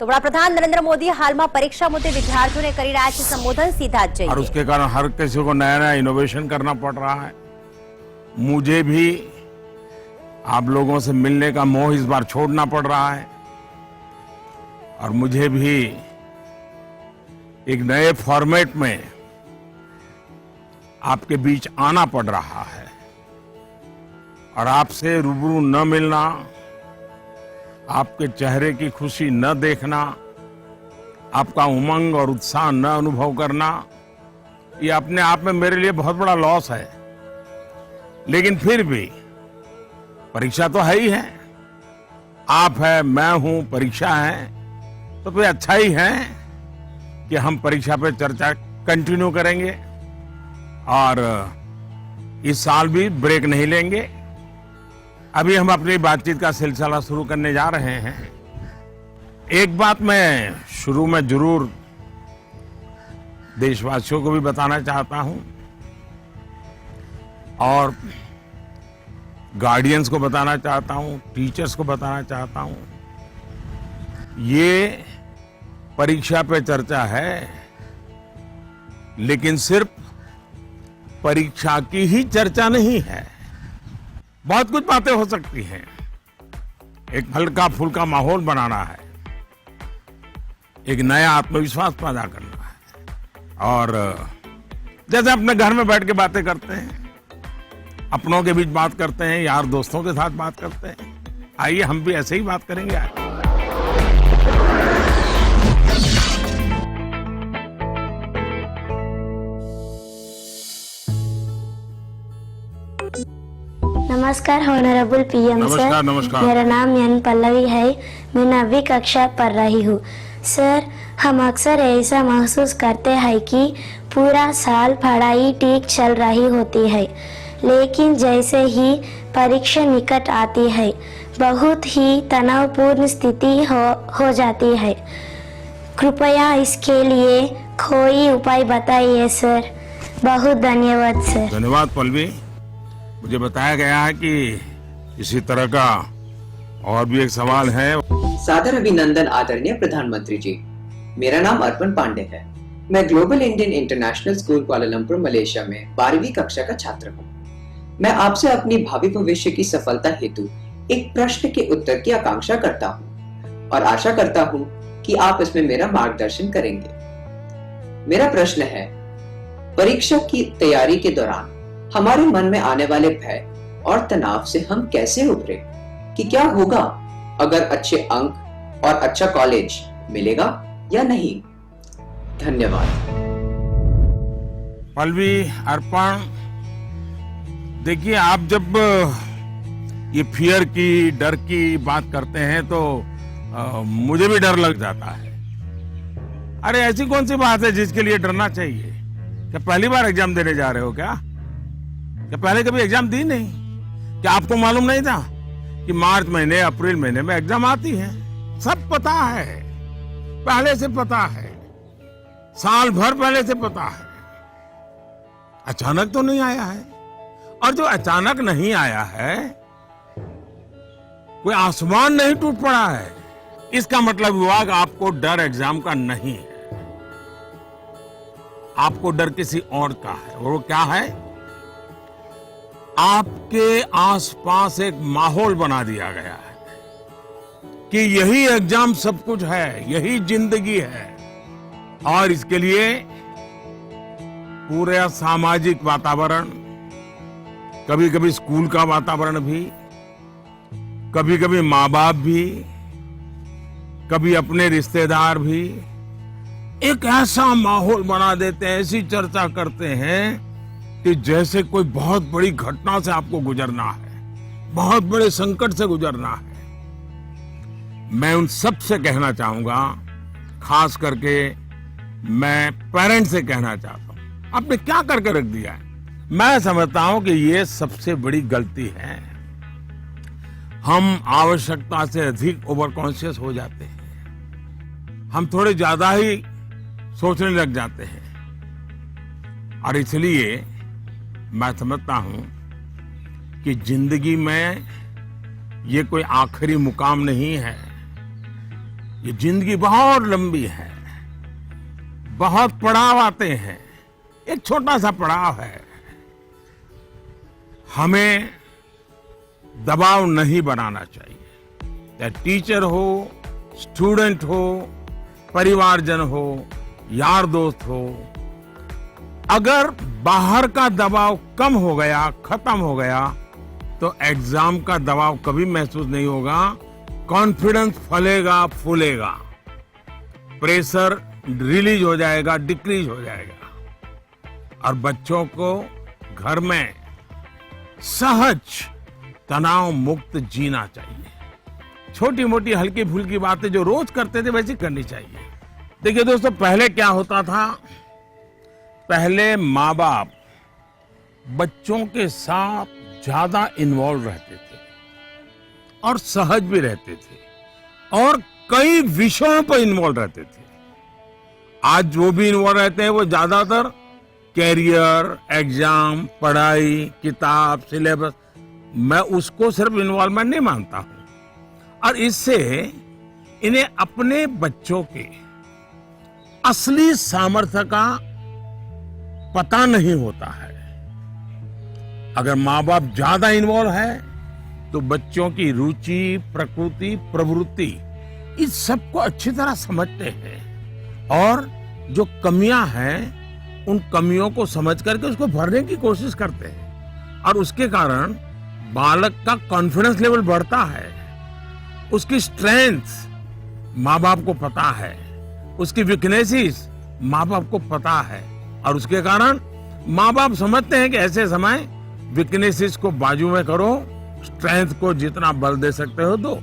तो वडाप्रधान नरेंद्र मोदी हाल में परीक्षा मुद्दे विद्यार्थियों ने करी रहा है संबोधन सीधा ज और उसके कारण हर किसी को नया नया इनोवेशन करना पड़ रहा है। मुझे भी आप लोगों से मिलने का मोह इस बार छोड़ना पड़ रहा है और मुझे भी एक नए फॉर्मेट में आपके बीच आना पड़ रहा है और आपसे रूबरू न मिलना, आपके चेहरे की खुशी न देखना, आपका उमंग और उत्साह न अनुभव करना, ये अपने आप में मेरे लिए बहुत बड़ा लॉस है। लेकिन फिर भी परीक्षा तो है ही है, आप है, मैं हूं, परीक्षा है, तो फिर अच्छा ही है कि हम परीक्षा पे चर्चा कंटिन्यू करेंगे और इस साल भी ब्रेक नहीं लेंगे। अभी हम अपनी बातचीत का सिलसिला शुरू करने जा रहे हैं। एक बात मैं शुरू में जरूर देशवासियों को भी बताना चाहता हूं और गार्डियंस को बताना चाहता हूं, टीचर्स को बताना चाहता हूं, ये परीक्षा पे चर्चा है, लेकिन सिर्फ परीक्षा की ही चर्चा नहीं है। बहुत कुछ बातें हो सकती हैं। एक हल्का फुल्का माहौल बनाना है, एक नया आत्मविश्वास पैदा करना है और जैसे अपने घर में बैठ के बातें करते हैं, अपनों के बीच बात करते हैं, यार दोस्तों के साथ बात करते हैं, आइए हम भी ऐसे ही बात करेंगे आज। नमस्कार ऑनरेबल पीएम सर। नमस्कार। मेरा नाम यन पल्लवी है। मैं 9वीं कक्षा पढ़ रही हूँ। सर, हम अक्सर ऐसा महसूस करते हैं कि पूरा साल पढ़ाई ठीक चल रही होती है, लेकिन जैसे ही परीक्षा निकट आती है बहुत ही तनावपूर्ण स्थिति हो जाती है। कृपया इसके लिए कोई उपाय बताइए सर। बहुत धन्यवाद सर। धन्यवाद पल्लवी। मुझे बताया गया है कि इसी तरह का और भी एक सवाल है। सादर अभिनंदन आदरणीय प्रधानमंत्री जी। मेरा नाम अर्पण पांडे है। मैं global Indian international school Kuala Lumpur Malaysia में 12वीं कक्षा का छात्र हूँ। मैं आपसे अपनी भावी भविष्य की सफलता हेतु एक प्रश्न के उत्तर की आकांक्षा करता हूँ और आशा करता हूँ कि आप इसमें मेरा मार्गदर्शन करेंगे। मेरा प्रश्न है, परीक्षा की तैयारी के दौरान हमारे मन में आने वाले भय और तनाव से हम कैसे उभरे, कि क्या होगा अगर अच्छे अंक और अच्छा कॉलेज मिलेगा या नहीं। धन्यवाद। पल्लवी, अर्पण, देखिए आप जब ये फियर की, डर की बात करते हैं तो मुझे भी डर लग जाता है। अरे ऐसी कौन सी बात है जिसके लिए डरना चाहिए? क्या पहली बार एग्जाम देने जा रहे हो क्या पहले कभी एग्जाम दी नहीं? क्या आपको मालूम नहीं था कि मार्च महीने, अप्रैल महीने में एग्जाम आती है? सब पता है, पहले से पता है, साल भर पहले से पता है। अचानक तो नहीं आया है, और जो अचानक नहीं आया है, कोई आसमान नहीं टूट पड़ा है। इसका मतलब हुआ कि आपको डर एग्जाम का नहीं है, आपको डर किसी और का है। और वो क्या है? आपके आसपास एक माहौल बना दिया गया है कि यही एग्जाम सब कुछ है, यही जिंदगी है। और इसके लिए पूरा सामाजिक वातावरण, कभी कभी स्कूल का वातावरण भी, कभी कभी माँ बाप भी, कभी अपने रिश्तेदार भी एक ऐसा माहौल बना देते हैं, ऐसी चर्चा करते हैं कि जैसे कोई बहुत बड़ी घटना से आपको गुजरना है, बहुत बड़े संकट से गुजरना है। मैं उन सब से कहना चाहूंगा, खास करके मैं पेरेंट्स से कहना चाहता हूं, आपने क्या करके रख दिया है। मैं समझता हूं कि ये सबसे बड़ी गलती है। हम आवश्यकता से अधिक ओवर कॉन्शियस हो जाते हैं, हम थोड़े ज्यादा ही सोचने लग जाते हैं और इसलिए मैं समझता हूं कि जिंदगी में ये कोई आखिरी मुकाम नहीं है, ये जिंदगी बहुत लंबी है, बहुत पड़ाव आते हैं, एक छोटा सा पड़ाव है। हमें दबाव नहीं बनाना चाहिए। चाहे टीचर हो, स्टूडेंट हो, परिवारजन हो, यार दोस्त हो, अगर बाहर का दबाव कम हो गया, खत्म हो गया, तो एग्जाम का दबाव कभी महसूस नहीं होगा। कॉन्फिडेंस फलेगा, फूलेगा, प्रेशर रिलीज हो जाएगा, डिक्रीज हो जाएगा और बच्चों को घर में सहज तनाव मुक्त जीना चाहिए। छोटी मोटी हल्की फुल्की बातें जो रोज करते थे वैसी करनी चाहिए। देखिए दोस्तों, पहले क्या होता था, पहले माँ बाप बच्चों के साथ ज्यादा इन्वॉल्व रहते थे और सहज भी रहते थे और कई विषयों पर इन्वॉल्व रहते थे। आज जो भी इन्वॉल्व रहते हैं वो ज्यादातर कैरियर, एग्जाम, पढ़ाई, किताब, सिलेबस, मैं उसको सिर्फ इन्वॉल्वमेंट नहीं मानता हूं। और इससे इन्हें अपने बच्चों के असली सामर्थ्य का पता नहीं होता है। अगर माँ बाप ज्यादा इन्वॉल्व है तो बच्चों की रुचि, प्रकृति, प्रवृत्ति इस सब को अच्छी तरह समझते हैं और जो कमियां हैं उन कमियों को समझ करके उसको भरने की कोशिश करते हैं और उसके कारण बालक का कॉन्फिडेंस लेवल बढ़ता है। उसकी स्ट्रेंथ माँ बाप को पता है, उसकी वीकनेसेस माँ बाप को पता है और उसके कारण माँ बाप समझते हैं कि ऐसे समय वीकनेसेस को बाजू में करो, स्ट्रेंथ को जितना बल दे सकते हो दो।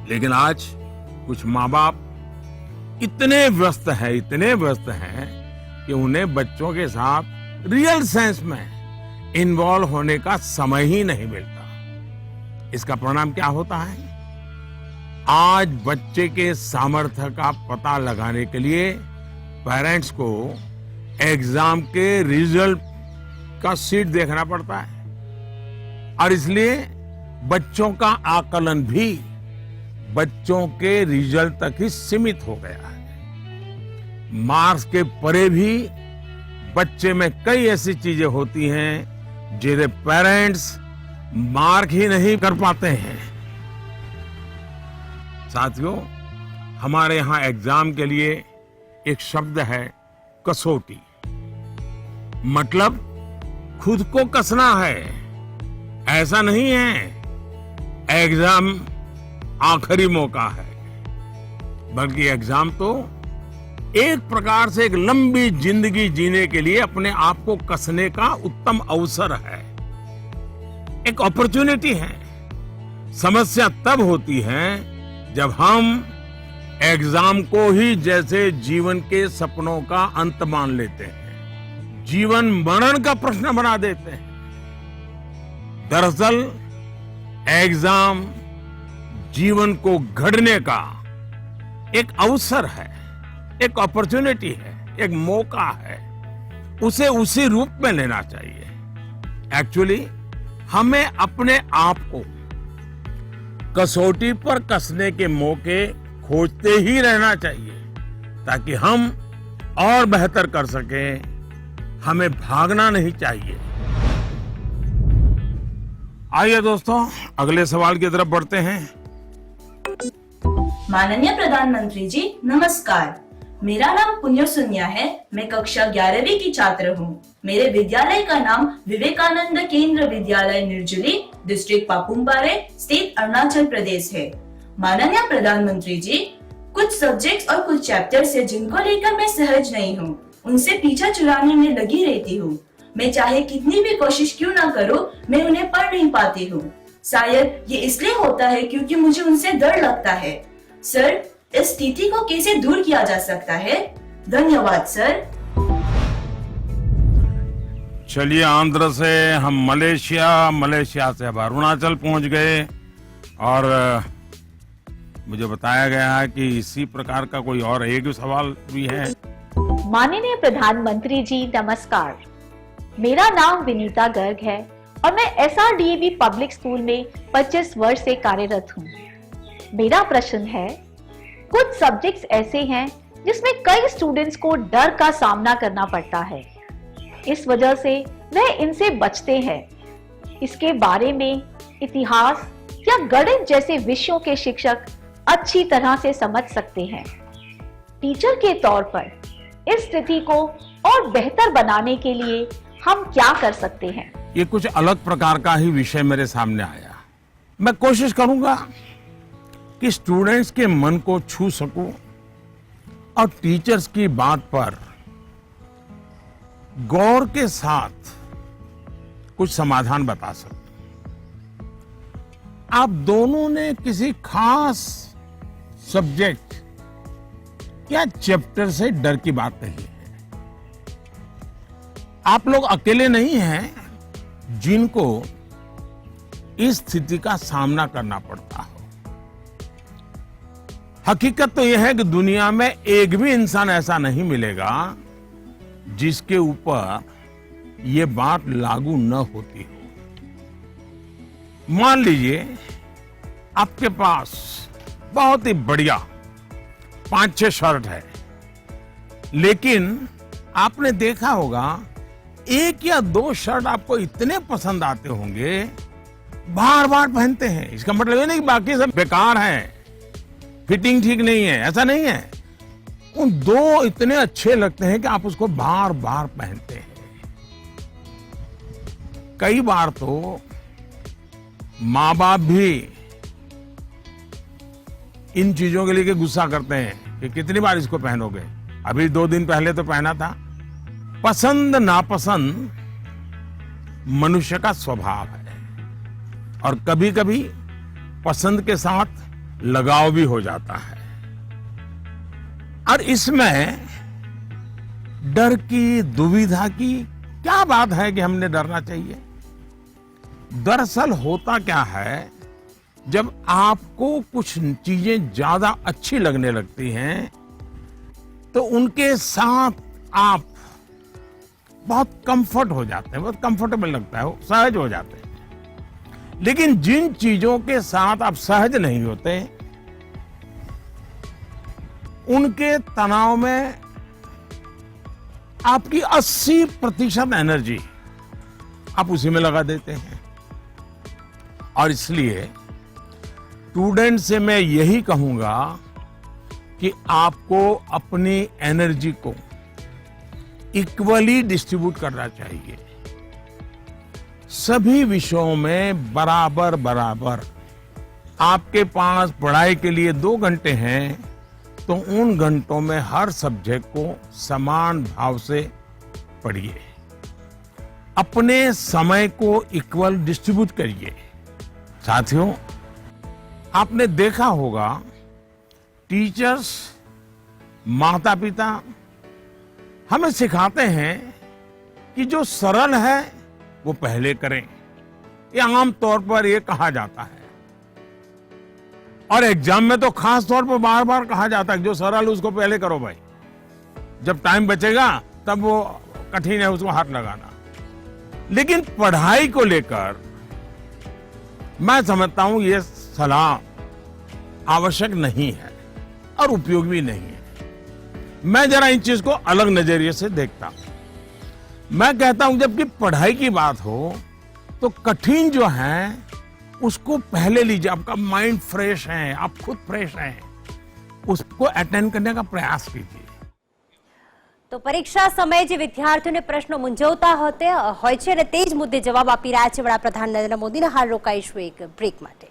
लेकिन आज कुछ माँ बाप इतने व्यस्त हैं कि उन्हें बच्चों के साथ रियल सेंस में इन्वॉल्व होने का समय ही नहीं मिलता। इसका परिणाम क्या होता है, आज बच्चे के सामर्थ्य का पता लगाने के लिए पेरेंट्स को एग्जाम के रिजल्ट का शीट देखना पड़ता है और इसलिए बच्चों का आकलन भी बच्चों के रिजल्ट तक ही सीमित हो गया है। मार्क्स के परे भी बच्चे में कई ऐसी चीजें होती हैं जिन्हें पेरेंट्स मार्क ही नहीं कर पाते हैं। साथियों, हमारे यहां एग्जाम के लिए एक शब्द है कसौटी, मतलब खुद को कसना है। ऐसा नहीं है एग्जाम आखिरी मौका है, बल्कि एग्जाम तो एक प्रकार से एक लंबी जिंदगी जीने के लिए अपने आप को कसने का उत्तम अवसर है, एक अपॉर्चुनिटी है। समस्या तब होती है जब हम एग्जाम को ही जैसे जीवन के सपनों का अंत मान लेते हैं, जीवन मरण का प्रश्न बना देते हैं। दरअसल एग्जाम जीवन को गढ़ने का एक अवसर है, एक अपॉर्चुनिटी है, एक मौका है। उसे उसी रूप में लेना चाहिए। एक्चुअली हमें अपने आप को कसौटी पर कसने के मौके खोजते ही रहना चाहिए ताकि हम और बेहतर कर सकें। हमें भागना नहीं चाहिए। आइए दोस्तों, अगले सवाल की तरफ बढ़ते हैं। माननीय प्रधानमंत्री जी नमस्कार, मेरा नाम पुण्य सुन्या है। मैं कक्षा 11वीं की छात्र हूँ। मेरे विद्यालय का नाम विवेकानंद केंद्र विद्यालय निर्जुली, डिस्ट्रिक्ट पापुमपारे, स्टेट अरुणाचल प्रदेश है। माननीय प्रधानमंत्री जी, कुछ सब्जेक्ट्स और कुछ चैप्टर्स है जिनको लेकर मैं सहज नहीं हूँ, उनसे पीछा छुड़ाने में लगी रहती हूँ। मैं चाहे कितनी भी कोशिश क्यों ना करूँ, मैं उन्हें पढ़ नहीं पाती हूँ। शायद ये इसलिए होता है क्योंकि मुझे उनसे डर लगता है। सर, इस स्थिति को कैसे दूर किया जा सकता है? धन्यवाद सर। चलिए, आंध्र से हम मलेशिया से अब अरुणाचल पहुंच गए और मुझे बताया गया है कि इसी प्रकार का कोई और एक सवाल भी है। माननीय प्रधानमंत्री जी नमस्कार, मेरा नाम विनीता गर्ग है और मैं SRDAV पब्लिक स्कूल में 25 वर्ष से कार्यरत हूँ। मेरा प्रश्न है, कुछ सब्जेक्ट्स ऐसे हैं जिसमें कई स्टूडेंट्स को डर का सामना करना पड़ता है। इस वजह से वह इनसे बचते हैं। इसके बारे में इतिहास या गणित जैसे विषयों के शिक्षक अच्छी तरह से समझ सकते हैं। टीचर के तौर पर इस स्थिति को और बेहतर बनाने के लिए हम क्या कर सकते हैं? ये कुछ अलग प्रकार का ही विषय मेरे सामने आया। मैं कोशिश करूंगा कि स्टूडेंट्स के मन को छू सकूं और टीचर्स की बात पर गौर के साथ कुछ समाधान बता सकूं। आप दोनों ने किसी खास सब्जेक्ट या चैप्टर से डर की बात कही है। आप लोग अकेले नहीं हैं जिनको इस स्थिति का सामना करना पड़ता हो। हकीकत तो यह है कि दुनिया में एक भी इंसान ऐसा नहीं मिलेगा जिसके ऊपर यह बात लागू न होती हो। मान लीजिए आपके पास बहुत ही बढ़िया 5-6 शर्ट है, लेकिन आपने देखा होगा 1 या 2 शर्ट आपको इतने पसंद आते होंगे, बार बार पहनते हैं। इसका मतलब ये नहीं कि बाकी सब बेकार हैं, फिटिंग ठीक नहीं है, ऐसा नहीं है। उन 2 इतने अच्छे लगते हैं कि आप उसको बार बार पहनते हैं। कई बार तो माँ बाप भी इन चीजों के लिए गुस्सा करते हैं कि कितनी बार इसको पहनोगे, अभी 2 दिन पहले तो पहना था। पसंद नापसंद मनुष्य का स्वभाव है और कभी कभी पसंद के साथ लगाव भी हो जाता है। और इसमें डर की, दुविधा की क्या बात है कि हमने डरना चाहिए? दरअसल होता क्या है, जब आपको कुछ चीजें ज्यादा अच्छी लगने लगती हैं तो उनके साथ आप बहुत कंफर्ट हो जाते हैं, बहुत कंफर्टेबल लगता है, सहज हो जाते हैं। लेकिन जिन चीजों के साथ आप सहज नहीं होते, उनके तनाव में आपकी 80% एनर्जी आप उसी में लगा देते हैं। और इसलिए स्टूडेंट से मैं यही कहूंगा कि आपको अपनी एनर्जी को इक्वली डिस्ट्रीब्यूट करना चाहिए। सभी विषयों में बराबर बराबर। आपके पास पढ़ाई के लिए 2 घंटे हैं तो उन घंटों में हर सब्जेक्ट को समान भाव से पढ़िए। अपने समय को इक्वल डिस्ट्रीब्यूट करिए। साथियों, आपने देखा होगा टीचर्स, माता पिता हमें सिखाते हैं कि जो सरल है वो पहले करें। ये आम तौर पर ये कहा जाता है और एग्जाम में तो खास तौर पर बार बार कहा जाता है कि जो सरल उसको पहले करो भाई, जब टाइम बचेगा तब वो कठिन है उसको हाथ लगाना। लेकिन पढ़ाई को लेकर मैं समझता हूं ये सलाह आवश्यक नहीं है और उपयोगी भी नहीं है। मैं जरा इन चीज को अलग नजरिए से देखता हूं। मैं कहता हूं जबकि पढ़ाई की बात हो तो कठिन जो है उसको पहले लीजिए। आपका माइंड फ्रेश है, आप खुद फ्रेश हैं, उसको अटेंड करने का प्रयास कीजिए। તો પરીક્ષા સમયે જે વિદ્યાર્થીઓને પ્રશ્નો મૂંઝવતા હોય છે અને તે જ મુદ્દે જવાબ આપી રહ્યા છે વડાપ્રધાન નરેન્દ્ર મોદીને. હાલ રોકાઈશું એક બ્રેક માટે.